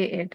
A8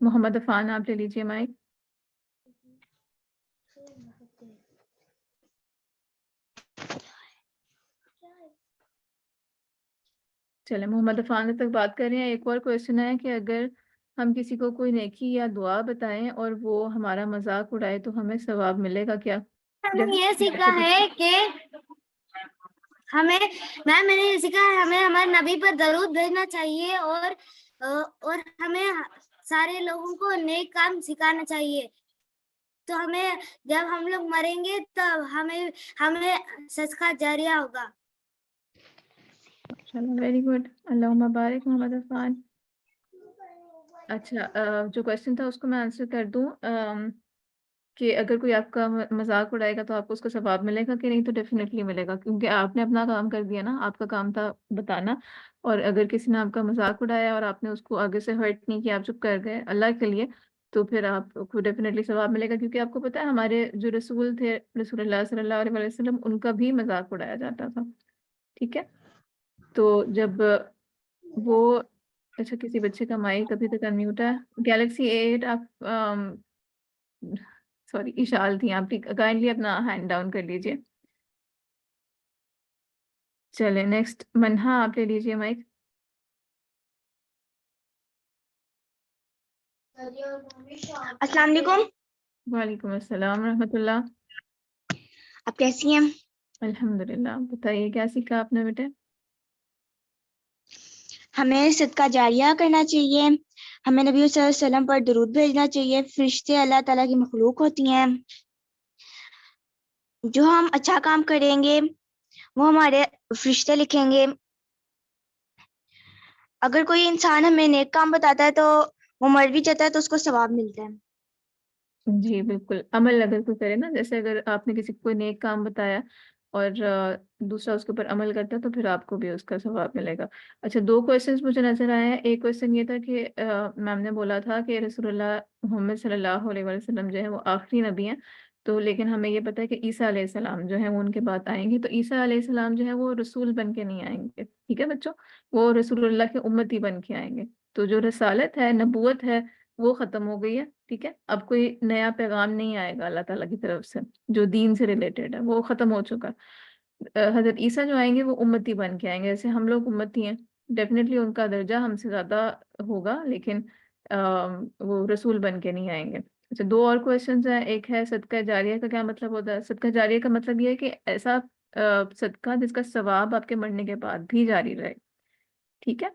محمد عفان آپ لے لیجیے مائک. چلے محمد عفان تک بات کر رہے ہیں. ایک اور کویشچن ہے کہ اگر ہم کسی کو کوئی نیکی یا دعا بتائیں اور وہ ہمارا مذاق اڑائے تو ہمیں ثواب ملے گا کیا؟ ہم نے یہ سیکھا ہے کہ میں نے یہ سیکھا ہے ہمیں ہمارے نبی پر درود بھیجنا چاہیے اور ہمیں سارے لوگوں کو نیک کام سکھانا چاہیے. تو ہمیں جب ہم لوگ مریں گے تب ہمیں صدقہ جاریہ ہوگا. چلو ویری گڈ. اللہم بارک محمد عفان. اچھا جو کویشچن تھا اس کو میں آنسر کر دوں کہ اگر کوئی آپ کا مذاق اڑائے گا تو آپ کو اس کا ثواب ملے گا کہ نہیں؟ تو ڈیفینیٹلی ملے گا، کیونکہ آپ نے اپنا کام کر دیا نا. آپ کا کام تھا بتانا، اور اگر کسی نے آپ کا مذاق اڑایا اور آپ نے اس کو آگے سے ہرٹ نہیں کیا، آپ چپ کر گئے اللہ کے لیے، تو پھر آپ کو ڈیفینیٹلی ثواب ملے گا. کیونکہ آپ کو پتہ ہے ہمارے جو رسول تھے رسول اللہ صلی اللہ علیہ وسلم، ان کا بھی مذاق اڑایا جاتا تھا. ٹھیک ہے، تو جب وہ اچھا کسی بچے کا مائک ابھی تک انمیوٹ ہے. گیلیکسی A8 آپ سوری اشال تھی آپ، کائنڈلی اپنا ہینڈ ڈاؤن کر لیجیے. چلے نیکسٹ منہا آپ لے لیجیے مائک. السلام علیکم. وعلیکم السلام ورحمۃ اللہ. آپ کیسی ہیں؟ الحمد للہ. بتائیے کیا سیکھا آپ نے بیٹے؟ ہمیں صدقہ جاریہ کرنا چاہیے، ہمیں نبی صلی اللہ علیہ وسلم پر درود بھیجنا چاہیے. فرشتے اللہ تعالیٰ کی مخلوق ہوتی ہیں، جو ہم اچھا کام کریں گے وہ ہمارے فرشتے لکھیں گے. اگر کوئی انسان ہمیں نیک کام بتاتا ہے تو وہ مر بھی جاتا ہے تو اس کو ثواب ملتا ہے. جی بالکل. عمل اگر کوئی کرے نا، جیسے اگر آپ نے کسی کو کوئی نیک کام بتایا اور دوسرا اس کے اوپر عمل کرتا ہے تو پھر آپ کو بھی اس کا ثواب ملے گا. اچھا 2 کویشچنز مجھے نظر آئے ہیں. ایک کویشچن یہ تھا کہ میم نے بولا تھا کہ رسول اللہ محمد صلی اللہ علیہ وسلم جو ہے وہ آخری نبی ہیں، تو لیکن ہمیں یہ پتہ ہے کہ عیسیٰ علیہ السلام جو ہیں وہ ان کے بعد آئیں گے. تو عیسیٰ علیہ السلام جو ہے وہ رسول بن کے نہیں آئیں گے. ٹھیک ہے بچوں، وہ رسول اللہ کے امتی بن کے آئیں گے. تو جو رسالت ہے، نبوت ہے، وہ ختم ہو گئی ہے. ٹھیک ہے، اب کوئی نیا پیغام نہیں آئے گا اللہ تعالیٰ کی طرف سے جو دین سے ریلیٹڈ ہے، وہ ختم ہو چکا. حضرت عیسیٰ جو آئیں گے وہ امتی بن کے آئیں گے. جیسے ہم لوگ امتی ہیں، ڈیفینیٹلی ان کا درجہ ہم سے زیادہ ہوگا، لیکن وہ رسول بن کے نہیں آئیں گے. اچھا 2 اور کویشچنز ہیں. ایک ہے صدقہ جاریہ کا کیا مطلب ہوتا ہے؟ صدقہ جاریہ کا مطلب یہ ہے کہ ایسا صدقہ جس کا ثواب آپ کے مرنے کے بعد بھی جاری رہے. ٹھیک ہے،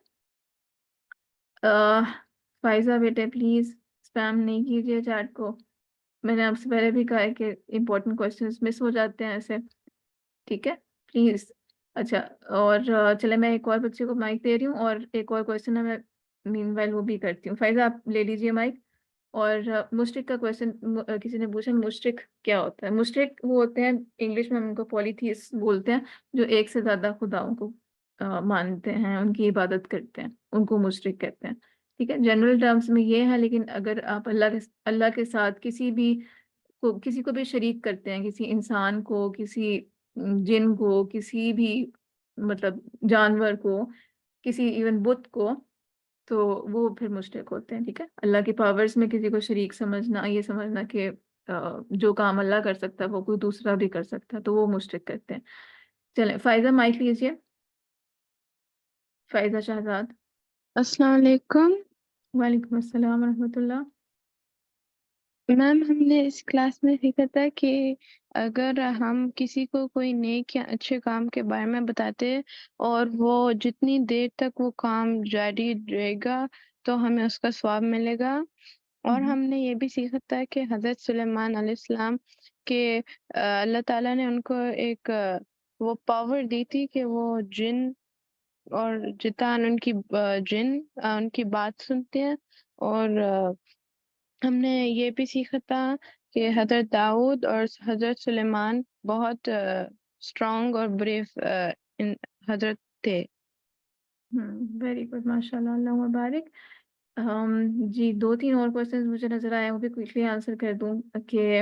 فائزہ بیٹے پلیز اسپیم نہیں کیجیے چیٹ کو. میں نے آپ سے پہلے بھی کہا ہے کہ امپورٹنٹ کویشچنز مس ہو جاتے ہیں ایسے. ٹھیک ہے پلیز. اچھا اور چلے میں ایک اور بچے کو مائک دے رہی ہوں، اور ایک اور کویشچن ہے میں مین وائل وہ بھی کرتی ہوں. فائزہ آپ لے لیجیے مائک. اور مشرک کا کویشچن کسی نے پوچھا مشرک کیا ہوتا ہے. مشرک وہ ہوتے ہیں، انگلش میں ہم ان کو پولیتھیس بولتے ہیں، جو ایک سے زیادہ خداؤں کو مانتے ہیں، ان کی عبادت کرتے ہیں، ان کو مشرک کہتے ہیں. ٹھیک ہے، جنرل ٹرمز میں یہ ہے. لیکن اگر آپ اللہ کے ساتھ کسی کو بھی شریک کرتے ہیں، کسی انسان کو، کسی جن کو، کسی بھی مطلب جانور کو، کسی ایون بت کو، تو وہ پھر مشرک ہوتے ہیں. ٹھیک ہے، اللہ کی پاورز میں کسی کو شریک سمجھنا، یہ سمجھنا کہ جو کام اللہ کر سکتا ہے وہ کوئی دوسرا بھی کر سکتا ہے، تو وہ مشرک کرتے ہیں. چلیں فائزہ مائک لیجیے. فائزہ شہزاد. السلام علیکم وعلیکم السلام ورحمۃ اللہ. میم. ہم نے اس کلاس میں سیکھا تھا کہ اگر ہم کسی کو کوئی نیک یا اچھے کام کے بارے میں بتاتے اور وہ جتنی دیر تک وہ کام جاری رہے گا تو ہمیں اس کا ثواب ملے گا. اور ہم نے یہ بھی سیکھا تھا کہ حضرت سلیمان علیہ السلام کے اللہ تعالیٰ نے ان کو ایک وہ پاور دی تھی کہ وہ جن اور جتان ان کی جن ان کی بات سنتے ہیں. اور ہم نے یہ بھی سیکھا تھا کہ حضرت داؤد اور حضرت سلیمان بہت اسٹرانگ اور بریو حضرت تھے. ویری گڈ، ماشاء اللہ، اللہ مبارک. جی 2-3 اور کویشچنز مجھے نظر آئے، وہ بھی کوئکلی آنسر کر دوں کہ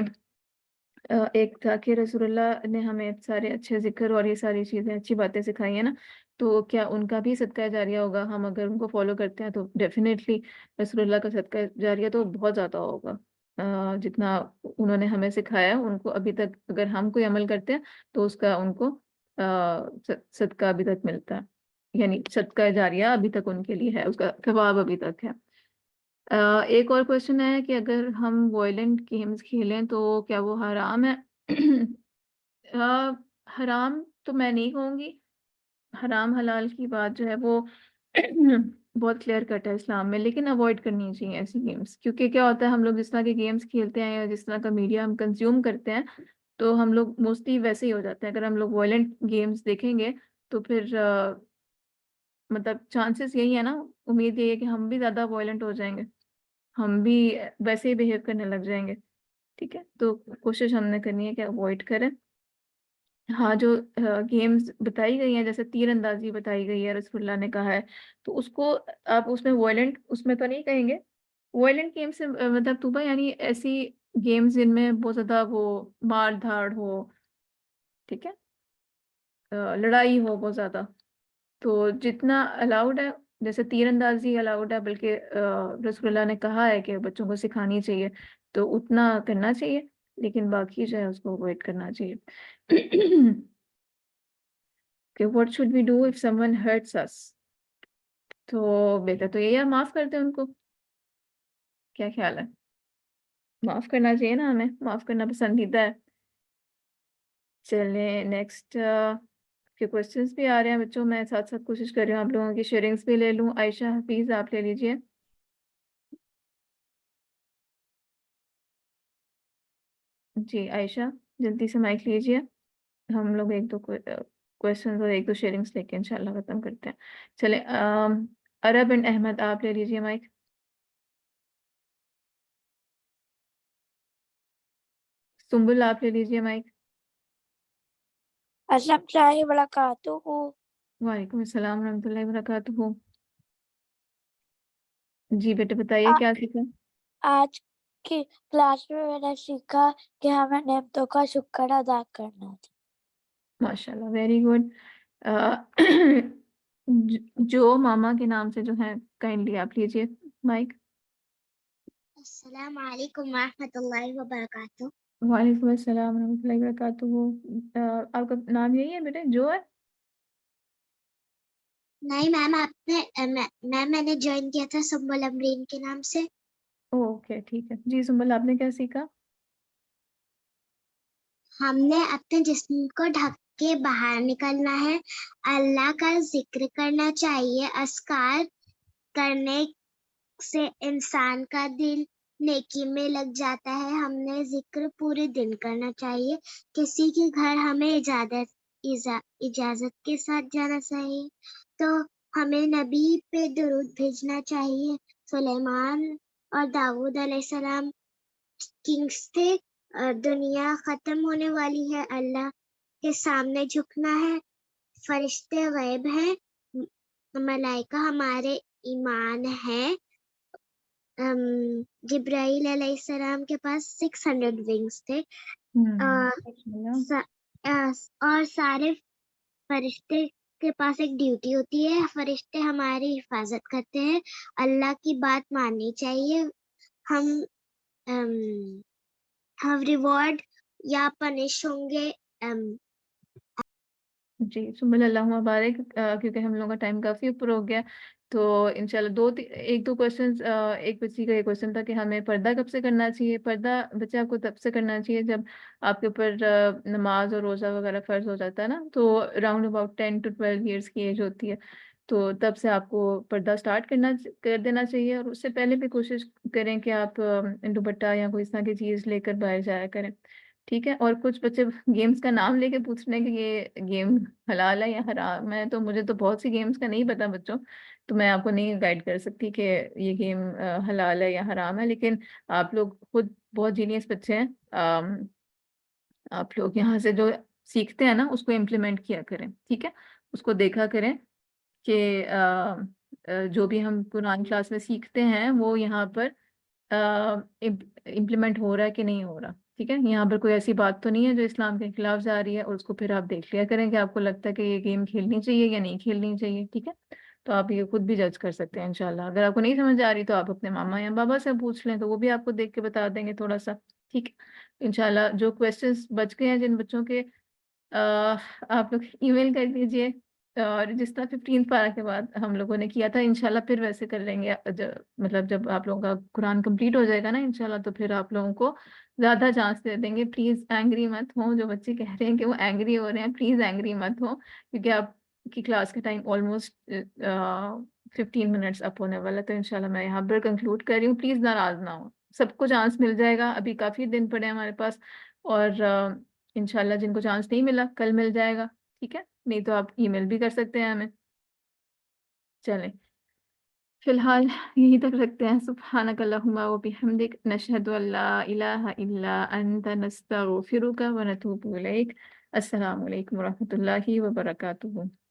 ایک تھا کہ رسول اللہ نے ہمیں سارے اچھے ذکر اور یہ ساری چیزیں اچھی باتیں سکھائی ہیں نا، تو کیا ان کا بھی صدقہ جاریہ ہوگا؟ ہم اگر ان کو فالو کرتے ہیں تو ڈیفینیٹلی رسول اللہ کا صدقہ جاریہ تو بہت زیادہ ہوگا۔ جتنا انہوں نے ہمیں سکھایا ہے ان کو ابھی تک اگر ہم کوئی عمل کرتے ہیں تو اس کا ان کو صدقہ ابھی تک ملتا ہے، یعنی صدقہ جاریہ ابھی تک ان کے لیے ہے، اس کا ثواب ابھی تک ہے۔ ایک اور کوشچن ہے کہ اگر ہم وائلنٹ گیمز کھیلیں تو کیا وہ حرام ہے؟ حرام تو میں نہیں کہوں گی، حرام حلال کی بات جو ہے وہ بہت کلیئر کٹ ہے اسلام میں، لیکن اوائڈ کرنی چاہیے ایسی گیمز، کیونکہ کیا ہوتا ہے ہم لوگ جس طرح کے گیمز کھیلتے ہیں یا جس طرح کا میڈیا ہم کنزیوم کرتے ہیں تو ہم لوگ موسٹلی ویسے ہی ہو جاتے ہیں۔ اگر ہم لوگ وائلنٹ گیمز دیکھیں گے تو پھر مطلب چانسز یہی ہے نا، امید یہی ہے کہ ہم بھی زیادہ وائلنٹ ہو جائیں گے، ہم بھی ویسے ہی بیہیو کرنے لگ جائیں گے، ٹھیک ہے؟ تو کوشش ہم نے کرنی ہے کہ اوائڈ کریں۔ ہاں، جو گیمز بتائی گئی ہیں جیسے تیر اندازی بتائی گئی ہے، رسول اللہ نے کہا ہے، تو اس کو آپ اس میں وائلنٹ اس میں تو نہیں کہیں گے۔ وائلنٹ گیم سے مطلب طوبہ یعنی ایسی گیمز جن میں بہت زیادہ وہ مار دھاڑ ہو، ٹھیک ہے، لڑائی ہو بہت زیادہ، تو جتنا الاؤڈ ہے، جیسے تیر اندازی الاؤڈ ہے، بلکہ رسول اللہ نے کہا ہے کہ بچوں کو سکھانی چاہیے، تو اتنا کرنا چاہیے، لیکن باقی جو ہے اس کو اوائڈ کرنا چاہیے۔ کہ what should we do if someone hurts us؟ تو بیٹا تو یہی ہے، معاف کر دیں ان کو، کیا خیال ہے؟ معاف کرنا چاہیے نا، ہمیں معاف کرنا پسندیدہ ہے۔ چلیں نیکسٹ کے کوشچنس بھی آ رہے ہیں بچوں، میں ساتھ ساتھ کوشش کر رہی ہوں آپ لوگوں کی شیئرنگس بھی لے لوں۔ عائشہ حفیظ آپ لے لیجئے۔ جی عائشہ جلدی سے مائک لیجئے، ہم لوگ ایک دو کوشچنز اور ایک دو شیئرنگس لے کے انشاءاللہ ختم کرتے ہیں۔ چلیں عرب اینڈ احمد آپ لے لیجئے مائک۔ سنبل آپ لے لیجئے مائک۔ السلام علیکم وبرکاتہ۔ وعلیکم السلام ورحمۃ اللہ وبرکاتہ۔ جی بیٹے بتائیے کیا سیکھا؟ آج کی کلاس میں میں نے سیکھا کہ ہمیں نعمتوں کا شکر ادا کرنا چاہیے۔ ماشاءاللہ، ویری گڈ۔ جو ماما کے نام سے جو ہے کائنڈلی آپ لیجئے مائک۔ السلام علیکم ورحمۃ اللہ وبرکاتہ۔ وعلیکم السلام ورحمۃ اللہ وبرکاتہ۔ آپ کا نام یہی ہے بیٹے جو ہے؟ نہیں میم، آپ نے میں نے جوائن کیا تھا سنبل امرین کے نام سے۔ اوکے ٹھیک ہے۔ جی سنبل آپ نے کیا سیکھا؟ ہم نے اپنے جسم کو ڈھک کے باہر نکلنا ہے، اللہ کا ذکر کرنا چاہیے، اذکار کرنے سے انسان کا دل نیکی میں لگ جاتا ہے، ہم نے ذکر پورے دن کرنا چاہیے، کسی کے گھر ہمیں اجازت کے ساتھ جانا چاہیے، تو ہمیں نبی پہ درود بھیجنا چاہیے۔ سلیمان اور داؤد علیہ السلام کنگز تھے، دنیا ختم ہونے والی ہے، اللہ کے سامنے جھکنا ہے، فرشتے غیب ہیں، ملائکہ ہمارے ایمان ہے، جبرائیل علیہ السلام کے پاس 600 ونگز تھے، اور سارے فرشتے کے پاس ایک ڈیوٹی ہوتی ہے، فرشتے ہماری حفاظت کرتے ہیں، اللہ کی بات ماننی چاہیے، ہم ریوارڈ یا پنش ہوں گے۔ جی سنبل اللہ مبارک۔ کیونکہ ہم لوگوں کا ٹائم کافی اوپر ہو گیا تو انشاءاللہ ایک دو کوشچنز، ایک بچی کا یہ کوشچن تھا کہ ہمیں پردہ کب سے کرنا چاہیے؟ پردہ بچے آپ کو تب سے کرنا چاہیے جب آپ کے اوپر نماز اور روزہ وغیرہ فرض ہو جاتا ہے نا، تو اراؤنڈ اباؤٹ 10 to 12 ایئرس کی ایج ہوتی ہے، تو تب سے آپ کو پردہ سٹارٹ کر دینا چاہیے، اور اس سے پہلے بھی کوشش کریں کہ آپ دوپٹہ یا کوئی اس طرح کی چیز لے کر باہر جایا کریں، ٹھیک ہے؟ اور کچھ بچے گیمز کا نام لے کے پوچھ رہے ہیں کہ یہ گیم حلال ہے یا حرام ہے، تو مجھے تو بہت سی گیمز کا نہیں پتا بچوں، تو میں آپ کو نہیں گائیڈ کر سکتی کہ یہ گیم حلال ہے یا حرام ہے، لیکن آپ لوگ خود بہت جینیس بچے ہیں، آپ لوگ یہاں سے جو سیکھتے ہیں نا اس کو امپلیمنٹ کیا کریں، ٹھیک ہے؟ اس کو دیکھا کریں کہ جو بھی ہم قرآن کلاس میں سیکھتے ہیں وہ یہاں پر امپلیمنٹ ہو رہا ہے کہ نہیں ہو رہا، ٹھیک ہے، یہاں پر کوئی ایسی بات تو نہیں ہے جو اسلام کے خلاف جا رہی ہے، اور اس کو پھر آپ دیکھ لیا کریں کہ آپ کو لگتا ہے کہ یہ گیم کھیلنی چاہیے یا نہیں کھیلنی چاہیے. ٹھیک ہے، تو آپ یہ خود بھی جج کر سکتے ہیں انشاءاللہ. اگر آپ کو نہیں سمجھ آ رہی تو آپ اپنے ماما یا بابا سے پوچھ لیں، تو وہ بھی آپ کو دیکھ کے بتا دیں گے تھوڑا سا. ٹھیک ہے، انشاءاللہ جو کویسچنس بچ گئے ہیں جن بچوں کے آپ لوگ ای میل کر دیجئے. اور جس طرح 15 پارہ کے بعد ہم لوگوں نے کیا تھا انشاءاللہ پھر ویسے کر لیں گے. مطلب جب آپ لوگوں کا قرآن کمپلیٹ ہو جائے گا نا انشاءاللہ، تو پھر آپ لوگوں کو زیادہ چانس دے دیں گے. پلیز اینگری مت ہوں، جو بچے کہہ رہے ہیں کہ وہ اینگری ہو رہے ہیں، پلیز اینگری مت ہوں، کیونکہ آپ کی کلاس کا ٹائم آلموسٹ 15 منٹس اپ ہونے والا ہے. تو انشاءاللہ میں یہاں پر کنکلوڈ کر رہی ہوں. پلیز ناراض نہ ہوں، سب کو چانس مل جائے گا. ابھی کافی دن پڑے ہیں ہمارے پاس، اور انشاءاللہ جن کو چانس نہیں ملا کل مل جائے گا. ٹھیک ہے، نہیں تو آپ ای میل بھی کر سکتے ہیں ہمیں. چلیں فی الحال یہیں تک رکھتے ہیں. سبحانک اللہم و بحمدک، نشہد ان لا الہ الا انت، نستغفرک و نتوب الیک. السلام علیکم و رحمۃ اللہ وبرکاتہ.